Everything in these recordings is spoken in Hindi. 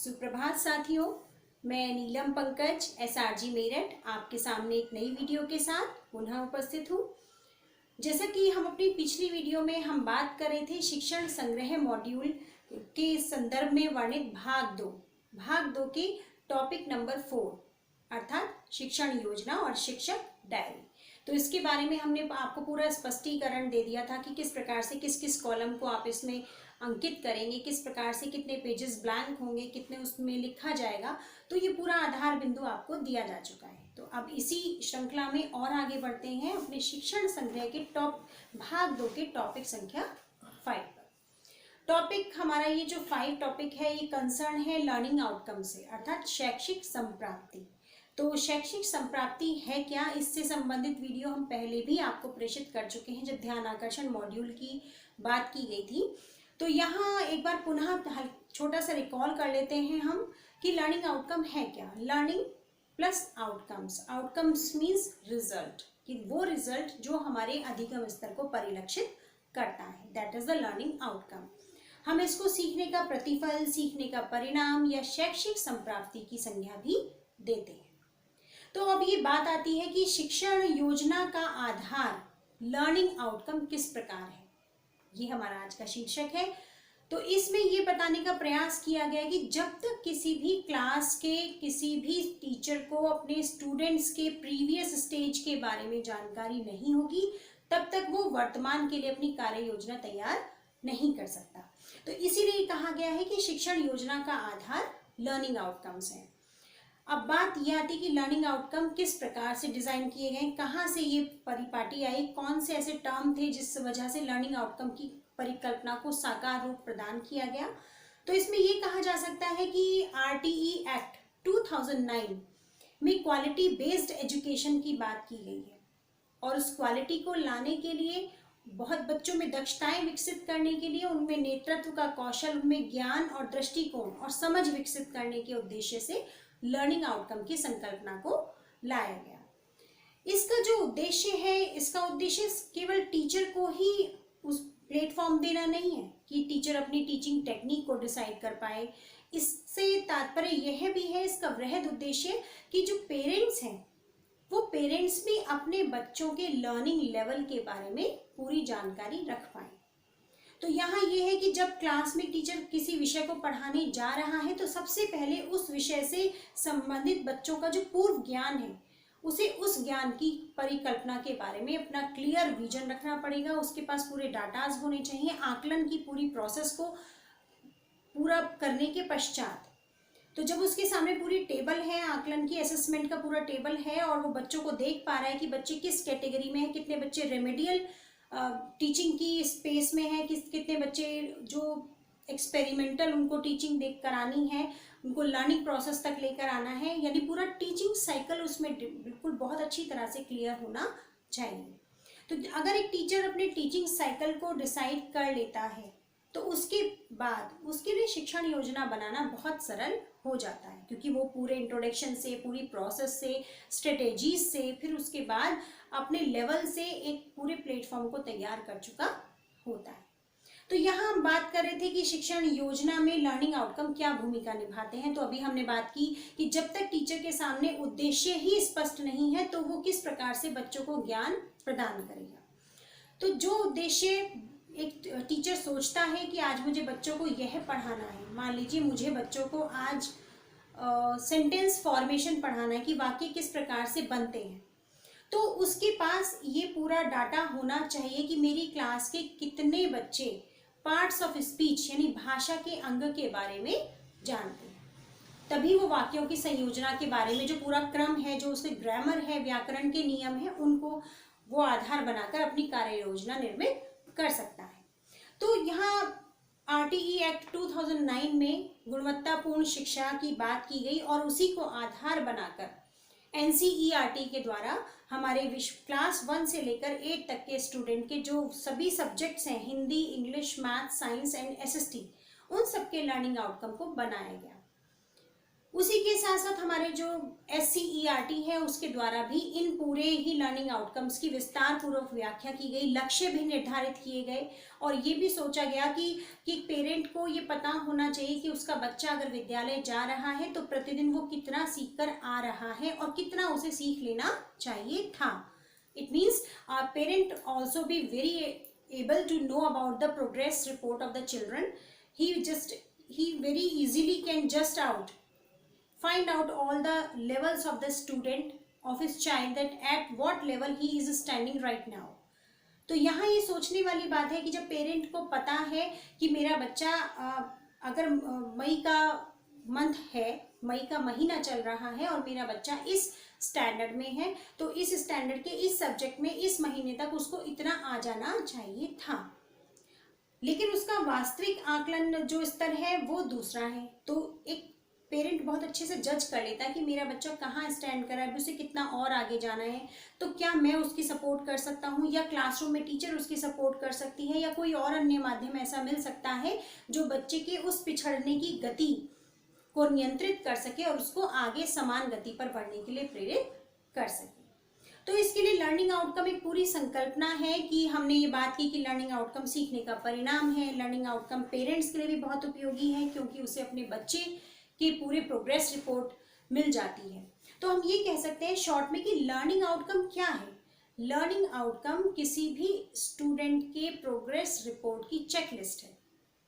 सुप्रभात साथियों, मैं नीलम पंकज एसआरजी मेरठ आपके सामने एक नई वीडियो के साथ पुनः उपस्थित हूँ। जैसा कि हम अपनी पिछली वीडियो में हम बात कर रहे थे शिक्षण संग्रह मॉड्यूल के संदर्भ में वर्णित भाग दो के टॉपिक नंबर 4 अर्थात शिक्षण योजना और शिक्षक डायरी। तो इसके बारे में हमने आपको पूरा स्पष्टीकरण दे दिया था कि किस प्रकार से किस किस कॉलम को आप इसमें अंकित करेंगे, किस प्रकार से कितने पेजेस ब्लैंक होंगे, कितने उसमें लिखा जाएगा। तो ये पूरा आधार बिंदु आपको दिया जा चुका है। तो अब इसी श्रृंखला में और आगे बढ़ते हैं अपने शिक्षण संग्रह के भाग 2 के टॉपिक संख्या 5 पर। टॉपिक हमारा ये जो 5 टॉपिक है ये कंसर्न है लर्निंग आउटकम से अर्थात शैक्षिक संप्राप्ति। तो शैक्षिक संप्राप्ति है क्या, इससे संबंधित वीडियो हम पहले भी आपको प्रेषित कर चुके हैं जब ध्यान आकर्षण मॉड्यूल की बात की गई थी। तो यहाँ एक बार पुनः छोटा सा रिकॉल कर लेते हैं हम कि लर्निंग आउटकम है क्या। Learning plus outcomes means result, कि वो रिजल्ट जो हमारे अधिगम स्तर को परिलक्षित करता है, that is the learning outcome. हम इसको सीखने का प्रतिफल, सीखने का परिणाम या शैक्षिक संप्राप्ति की संज्ञा भी देते हैं। तो अब ये बात आती है कि शिक्षण योजना का आधार लर्निंग आउटकम किस प्रकार है, ये हमारा आज का शीर्षक है। तो इसमें ये बताने का प्रयास किया गया है कि जब तक किसी भी क्लास के किसी भी टीचर को अपने स्टूडेंट्स के प्रीवियस स्टेज के बारे में जानकारी नहीं होगी तब तक वो वर्तमान के लिए अपनी कार्य योजना तैयार नहीं कर सकता। तो इसीलिए कहा गया है कि शिक्षण योजना का आधार लर्निंग आउटकम्स है। अब बात यह आती है कि लर्निंग आउटकम किस प्रकार से डिजाइन किए गए, कहाँ से ये परिपाटी आई, कौन से ऐसे टर्म थे जिस वजह से लर्निंग आउटकम की परिकल्पना को साकार रूप प्रदान किया गया। तो इसमें ये कहा जा सकता है कि RTE एक्ट 2009 में क्वालिटी बेस्ड एजुकेशन की बात की गई है और उस क्वालिटी को लाने के लिए, बहुत बच्चों में दक्षताएं विकसित करने के लिए, उनमें नेतृत्व का कौशल, उनमें ज्ञान और दृष्टिकोण और समझ विकसित करने के उद्देश्य से लर्निंग आउटकम की संकल्पना को लाया गया। इसका जो उद्देश्य है, इसका उद्देश्य केवल टीचर को ही उस प्लेटफॉर्म देना नहीं है कि टीचर अपनी टीचिंग टेक्निक को डिसाइड कर पाए। इससे तात्पर्य यह भी है, इसका वृहद उद्देश्य कि जो पेरेंट्स हैं वो पेरेंट्स भी अपने बच्चों के लर्निंग लेवल के बारे में पूरी जानकारी रख पाए। तो यहाँ ये है कि जब क्लास में टीचर किसी विषय को पढ़ाने जा रहा है तो सबसे पहले उस विषय से संबंधित बच्चों का जो पूर्व ज्ञान है उसे उस ज्ञान की परिकल्पना के बारे में अपना क्लियर विजन रखना पड़ेगा। उसके पास पूरे डाटाज होने चाहिए। आकलन की पूरी प्रोसेस को पूरा करने के पश्चात, तो जब उसके सामने पूरी टेबल है, आकलन की असेसमेंट का पूरा टेबल है और वो बच्चों को देख पा रहा है कि बच्चे किस कैटेगरी में है, कितने बच्चे रेमेडियल टीचिंग की स्पेस में है, कितने बच्चे जो एक्सपेरिमेंटल उनको टीचिंग देख करानी है, उनको लर्निंग प्रोसेस तक लेकर आना है, यानी पूरा टीचिंग साइकिल उसमें बिल्कुल बहुत अच्छी तरह से क्लियर होना चाहिए। तो अगर एक टीचर अपने टीचिंग साइकिल को डिसाइड कर लेता है तो उसके बाद उसके लिए शिक्षण योजना बनाना बहुत सरल हो जाता है, क्योंकि वो पूरे इंट्रोडक्शन से, पूरी प्रोसेस से, स्ट्रेटेजीज से, फिर उसके बाद अपने लेवल से एक पूरे प्लेटफॉर्म को तैयार कर चुका होता है। तो यहाँ हम बात कर रहे थे कि शिक्षण योजना में लर्निंग आउटकम क्या भूमिका निभाते हैं। तो अभी हमने बात की कि जब तक टीचर के सामने उद्देश्य ही स्पष्ट नहीं है तो वो किस प्रकार से बच्चों को ज्ञान प्रदान करेगा। तो जो उद्देश्य एक टीचर सोचता है कि आज मुझे बच्चों को यह पढ़ाना है, मान लीजिए मुझे बच्चों को आज सेंटेंस फॉर्मेशन पढ़ाना है कि वाक्य किस प्रकार से बनते हैं, तो उसके पास ये पूरा डाटा होना चाहिए कि मेरी क्लास के कितने बच्चे पार्ट्स ऑफ स्पीच यानी भाषा के अंग के बारे में जानते हैं। तभी वो वाक्यों की संयोजना के बारे में जो पूरा क्रम है, जो उसके ग्रामर है, व्याकरण के नियम है, उनको वो आधार बनाकर अपनी कार्य योजना निर्मित कर सकता है। तो यहाँ RTE एक्ट 2009 में गुणवत्तापूर्ण शिक्षा की बात की गई और उसी को आधार बनाकर NCERT के द्वारा हमारे क्लास 1 से लेकर 8 तक के स्टूडेंट के जो सभी सब्जेक्ट्स हैं, Hindi, English, math, science and SST, उन सबके लर्निंग आउटकम को बनाया गया। उसी के साथ साथ हमारे जो SCERT है उसके द्वारा भी इन पूरे ही लर्निंग आउटकम्स की विस्तार पूर्वक व्याख्या की गई, लक्ष्य भी निर्धारित किए गए और ये भी सोचा गया कि पेरेंट को ये पता होना चाहिए कि उसका बच्चा अगर विद्यालय जा रहा है तो प्रतिदिन वो कितना सीख कर आ रहा है और कितना उसे सीख लेना चाहिए था. It means our parent also be very able to know about the progress report of the children. He very easily can just find out all the levels of the student of his child, that at what level he is standing right now. तो यहाँ ये सोचने वाली बात है कि जब पेरेंट को पता है कि मेरा बच्चा अगर मई का मंथ है, मई का महीना चल रहा है और मेरा बच्चा इस स्टैंडर्ड में है, तो इस स्टैंडर्ड के इस सब्जेक्ट में इस महीने तक उसको इतना आ जाना चाहिए था, लेकिन उसका वास्तविक आकलन जो स्तर है वो दूसरा है. तो एक पेरेंट बहुत अच्छे से जज कर लेता है कि मेरा बच्चा कहाँ स्टैंड कर रहा है, उसे कितना और आगे जाना है, तो क्या मैं उसकी सपोर्ट कर सकता हूँ या क्लासरूम में टीचर उसकी सपोर्ट कर सकती है या कोई और अन्य माध्यम ऐसा मिल सकता है जो बच्चे के उस पिछड़ने की गति को नियंत्रित कर सके और उसको आगे समान गति पर बढ़ने के लिए प्रेरित कर सके. तो इसके लिए लर्निंग आउटकम एक पूरी संकल्पना है कि हमने ये बात की कि लर्निंग आउटकम सीखने का परिणाम है. लर्निंग आउटकम पेरेंट्स के लिए भी बहुत उपयोगी है क्योंकि उसे अपने बच्चे की पूरे प्रोग्रेस रिपोर्ट मिल जाती है. तो हम ये कह सकते हैं शॉर्ट में कि लर्निंग आउटकम क्या है. लर्निंग आउटकम किसी भी स्टूडेंट के प्रोग्रेस रिपोर्ट की चेकलिस्ट है.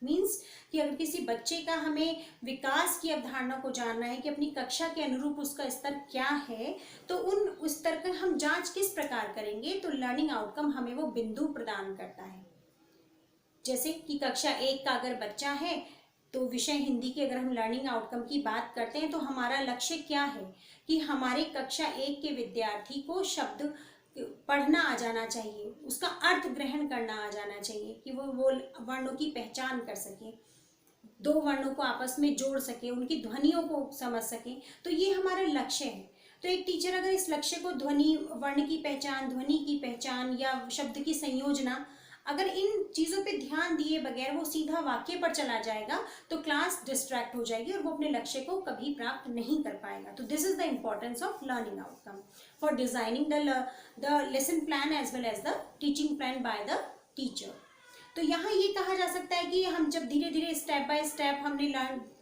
मीन्स कि अगर किसी बच्चे का हमें विकास की अवधारणा को जानना है कि अपनी कक्षा के अनुरूप उसका स्तर क्या है, तो उन स्तर का हम जांच किस प्रकार करेंगे, तो लर्निंग आउटकम हमें वो बिंदु प्रदान करता है. जैसे कि कक्षा 1 का अगर बच्चा है तो विषय हिंदी की अगर हम लर्निंग आउटकम की बात करते हैं तो हमारा लक्ष्य क्या है कि हमारे कक्षा 1 के विद्यार्थी को शब्द पढ़ना आ जाना चाहिए, उसका अर्थ ग्रहण करना आ जाना चाहिए, कि वो वर्णों की पहचान कर सके, दो वर्णों को आपस में जोड़ सके, उनकी ध्वनियों को समझ सके. तो ये हमारा लक्ष्य है. तो एक टीचर अगर इस लक्ष्य को ध्वनि, वर्ण की पहचान, ध्वनि की पहचान या शब्द की संयोजना, अगर इन चीज़ों पे ध्यान दिए बगैर वो सीधा वाक्य पर चला जाएगा तो क्लास डिस्ट्रैक्ट हो जाएगी और वो अपने लक्ष्य को कभी प्राप्त नहीं कर पाएगा. तो this is the importance of learning outcome for designing the lesson plan as well as the teaching plan by the teacher. तो यहाँ ये कहा जा सकता है कि हम जब धीरे धीरे स्टेप बाय स्टेप हमने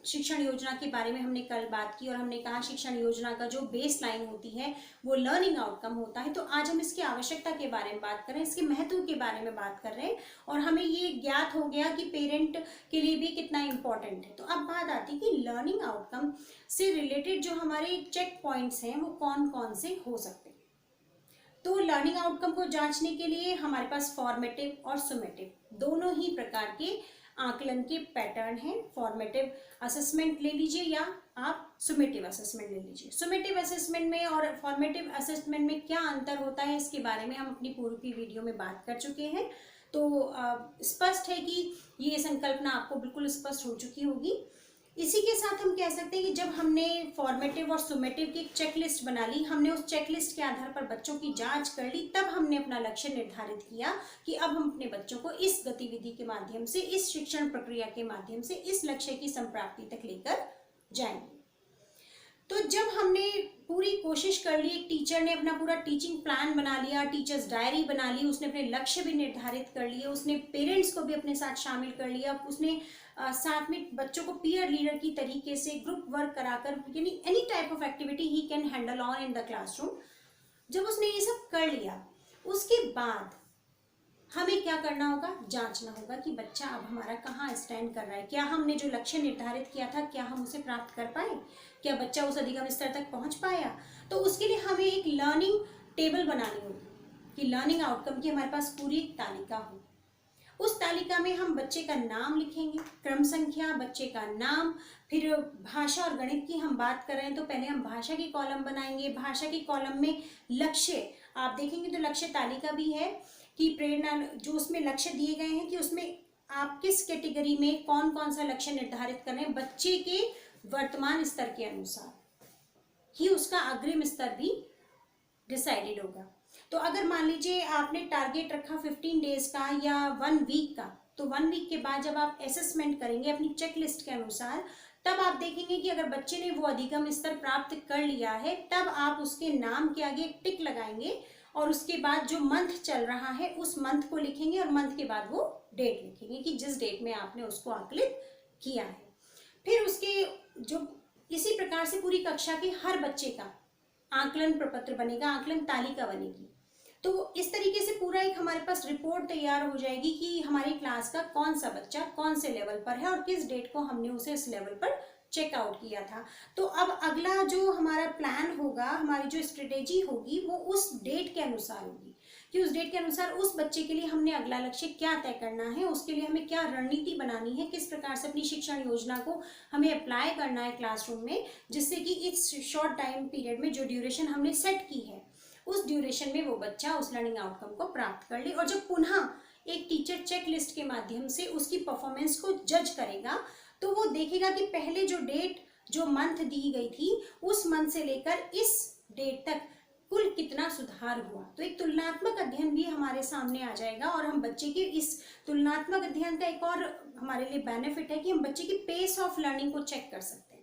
शिक्षण योजना के बारे में हमने कल बात की और हमने कहा शिक्षण योजना का जो बेस लाइन होती है वो लर्निंग आउटकम होता है. तो आज हम इसकी आवश्यकता के बारे में बात कर रहे हैं, इसके महत्व के बारे में बात कर रहे हैं और हमें ये ज्ञात हो गया कि पेरेंट के लिए भी कितना इम्पोर्टेंट है. तो अब बात आती है कि लर्निंग आउटकम से रिलेटेड जो हमारे चेक पॉइंट्स हैं वो कौन कौन से हो सकते हैं. तो लर्निंग आउटकम को जांचने के लिए हमारे पास फॉर्मेटिव और सुमेटिव दोनों ही प्रकार के आकलन के पैटर्न हैं. फॉर्मेटिव असेसमेंट ले लीजिए या आप सुमेटिव असेसमेंट ले लीजिए. सुमेटिव असेसमेंट में और फॉर्मेटिव असेसमेंट में क्या अंतर होता है इसके बारे में हम अपनी पूर्व की वीडियो में बात कर चुके हैं. तो स्पष्ट है कि ये संकल्पना आपको बिल्कुल स्पष्ट हो चुकी होगी. इसी के साथ हम कह सकते हैं कि जब हमने फॉर्मेटिव और सुमेटिव की चेकलिस्ट बना ली, हमने उस चेकलिस्ट के आधार पर बच्चों की जांच कर ली, तब हमने अपना लक्ष्य निर्धारित किया कि अब हम अपने बच्चों को इस गतिविधि के माध्यम से, इस शिक्षण प्रक्रिया के माध्यम से इस लक्ष्य की संप्राप्ति तक लेकर जाएंगे. तो जब हमने पूरी कोशिश कर ली, एक टीचर ने अपना पूरा टीचिंग प्लान बना लिया, टीचर्स डायरी बना ली, उसने अपने लक्ष्य भी निर्धारित कर लिए, उसने पेरेंट्स को भी अपने साथ शामिल कर लिया, उसने साथ में बच्चों को पीयर लीडर की तरीके से ग्रुप वर्क कराकर, यानी any type of activity he can handle on in the classroom. जब उसने ये सब कर लिया उसके बाद हमें क्या करना होगा, जांचना होगा कि बच्चा अब हमारा कहाँ स्टैंड कर रहा है, क्या हमने जो लक्ष्य निर्धारित किया था क्या हम उसे प्राप्त कर पाए, क्या बच्चा उस अधिगम स्तर तक पहुँच पाया. तो उसके लिए हमें एक लर्निंग टेबल बनानी होगी कि लर्निंग आउटकम की हमारे पास पूरी तालिका हो. उस तालिका में हम बच्चे का नाम लिखेंगे, क्रम संख्या, बच्चे का नाम, फिर भाषा और गणित की हम बात कर रहे हैं तो पहले हम भाषा की कॉलम बनाएंगे. भाषा की कॉलम में लक्ष्य आप देखेंगे तो लक्ष्य तालिका भी है कि प्रेरणा, जो उसमें लक्ष्य दिए गए हैं कि उसमें आप किस कैटेगरी में कौन कौन सा लक्ष्य निर्धारित कर रहे हैं. बच्चे के वर्तमान स्तर के अनुसार ही उसका अग्रिम स्तर भी डिसाइडेड होगा. तो अगर मान लीजिए आपने टारगेट रखा 15 डेज का या 1 वीक का, तो 1 वीक के बाद जब आप असेसमेंट करेंगे अपनी चेकलिस्ट के अनुसार, तब आप देखेंगे कि अगर बच्चे ने वो अधिगम स्तर प्राप्त कर लिया है, तब आप उसके नाम के आगे एक टिक लगाएंगे और उसके बाद जो मंथ चल रहा है उस मंथ को लिखेंगे और मंथ के बाद वो डेट लिखेंगे कि जिस डेट में आपने उसको आकलित किया है। फिर उसके जो इसी प्रकार से पूरी कक्षा के हर बच्चे का आकलन प्रपत्र बनेगा, आकलन तालिका बनेगी। तो इस तरीके से पूरा एक हमारे पास रिपोर्ट तैयार हो जाएगी कि हमारी क्लास का कौन सा बच्चा कौन से लेवल पर है और किस डेट को हमने उसे इस लेवल पर चेकआउट किया था। तो अब अगला जो हमारा प्लान होगा, हमारी जो स्ट्रेटेजी होगी, वो उस डेट के अनुसार होगी कि उस डेट के अनुसार उस बच्चे के लिए हमने अगला लक्ष्य क्या तय करना है, उसके लिए हमें क्या रणनीति बनानी है, किस प्रकार से अपनी शिक्षण योजना को हमें अप्लाई करना है क्लासरूम में, जिससे कि इस शॉर्ट टाइम पीरियड में जो ड्यूरेशन हमने सेट की है उस ड्यूरेशन में वो बच्चा उस लर्निंग आउटकम को प्राप्त कर ले। और जब पुनः एक टीचर चेक लिस्ट के माध्यम से उसकी परफॉर्मेंस को जज करेगा तो वो देखेगा कि पहले जो डेट जो मंथ दी गई थी उस मंथ से लेकर इस डेट तक कुल कितना सुधार हुआ। तो एक तुलनात्मक अध्ययन भी हमारे सामने आ जाएगा और हम बच्चे के इस तुलनात्मक अध्ययन का एक और हमारे लिए बेनिफिट है कि हम बच्चे की पेस ऑफ लर्निंग को चेक कर सकते हैं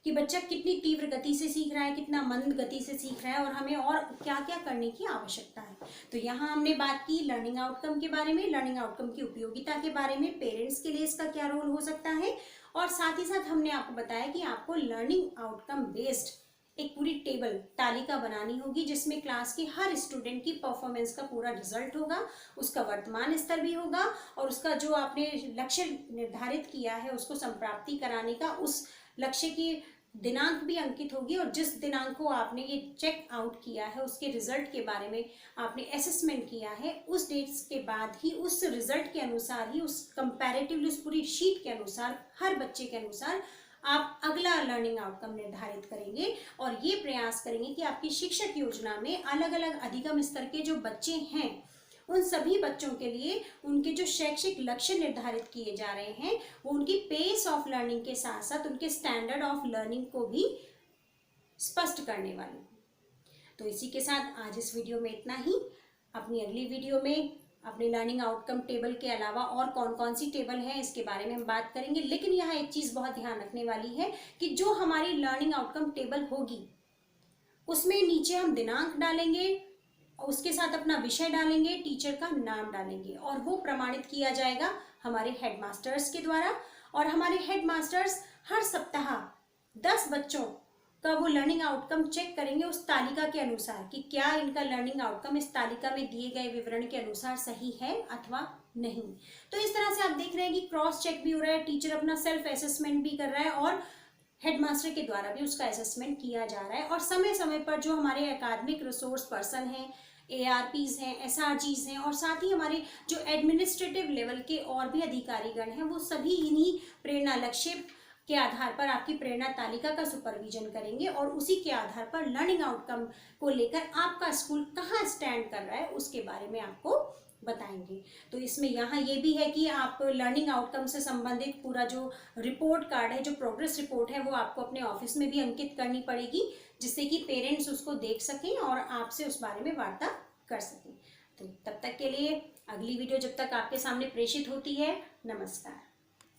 कि बच्चा कितनी तीव्र गति से सीख रहा है, कितना मंद गति से सीख रहा है और हमें और क्या क्या करने की आवश्यकता है। तो यहाँ हमने बात की लर्निंग आउटकम के बारे में, लर्निंग आउटकम की उपयोगिता के बारे में, पेरेंट्स के लिए इसका क्या रोल हो सकता है, और साथ ही साथ हमने आपको बताया कि आपको लर्निंग आउटकम बेस्ड एक पूरी टेबल तालिका बनानी होगी जिसमें क्लास के हर स्टूडेंट की परफॉर्मेंस का पूरा रिजल्ट होगा, उसका वर्तमान स्तर भी होगा और उसका जो आपने लक्ष्य निर्धारित किया है उसको संप्राप्ति कराने का उस लक्ष्य की दिनांक भी अंकित होगी और जिस दिनांक को आपने ये चेक आउट किया है उसके रिजल्ट के बारे में आपने असेसमेंट किया है उस डेट्स के बाद ही उस रिजल्ट के अनुसार ही उस कंपैरेटिवली उस पूरी शीट के अनुसार हर बच्चे के अनुसार आप अगला लर्निंग आउटकम निर्धारित करेंगे और ये प्रयास करेंगे कि आपकी शिक्षक योजना में अलग अलग अधिगम स्तर के जो बच्चे हैं उन सभी बच्चों के लिए उनके जो शैक्षिक लक्ष्य निर्धारित किए जा रहे हैं वो उनकी पेस ऑफ लर्निंग के साथ साथ उनके स्टैंडर्ड ऑफ लर्निंग को भी स्पष्ट करने वाले हैं। तो इसी के साथ आज इस वीडियो में इतना ही। अपनी अगली वीडियो में अपने लर्निंग आउटकम टेबल के अलावा और कौन कौन सी टेबल है इसके बारे में हम बात करेंगे। लेकिन यहाँ एक चीज़ बहुत ध्यान रखने वाली है कि जो हमारी लर्निंग आउटकम टेबल होगी उसमें नीचे हम दिनांक डालेंगे, उसके साथ अपना विषय डालेंगे, टीचर का नाम डालेंगे और वो प्रमाणित किया जाएगा हमारे हेडमास्टर्स के द्वारा। और हमारे हेडमास्टर्स हर सप्ताह 10 बच्चों का वो लर्निंग आउटकम चेक करेंगे उस तालिका के अनुसार कि क्या इनका लर्निंग आउटकम इस तालिका में दिए गए विवरण के अनुसार सही है अथवा नहीं। तो इस तरह से आप देख रहे हैं कि क्रॉस चेक भी हो रहा है, टीचर अपना सेल्फ असेसमेंट भी कर रहा है और हेडमास्टर के द्वारा भी उसका असेसमेंट किया जा रहा है। और समय समय पर जो हमारे एकेडमिक रिसोर्स पर्सन हैं, ARPs हैं, SRGs हैं और साथ ही हमारे जो एडमिनिस्ट्रेटिव लेवल के और भी अधिकारीगण हैं वो सभी इन्हीं प्रेरणा लक्ष्य के आधार पर आपकी प्रेरणा तालिका का सुपरविजन करेंगे और उसी के आधार पर लर्निंग आउटकम को लेकर आपका स्कूल कहाँ स्टैंड कर रहा है उसके बारे में आपको बताएंगे। तो इसमें यहाँ ये भी है कि आप लर्निंग आउटकम से संबंधित पूरा जो रिपोर्ट कार्ड है, जो प्रोग्रेस रिपोर्ट है, वो आपको अपने ऑफिस में भी अंकित करनी पड़ेगी जिससे कि पेरेंट्स उसको देख सकें और आपसे उस बारे में वार्ता कर सकें। तो तब तक के लिए अगली वीडियो जब तक आपके सामने प्रेषित होती है, नमस्कार।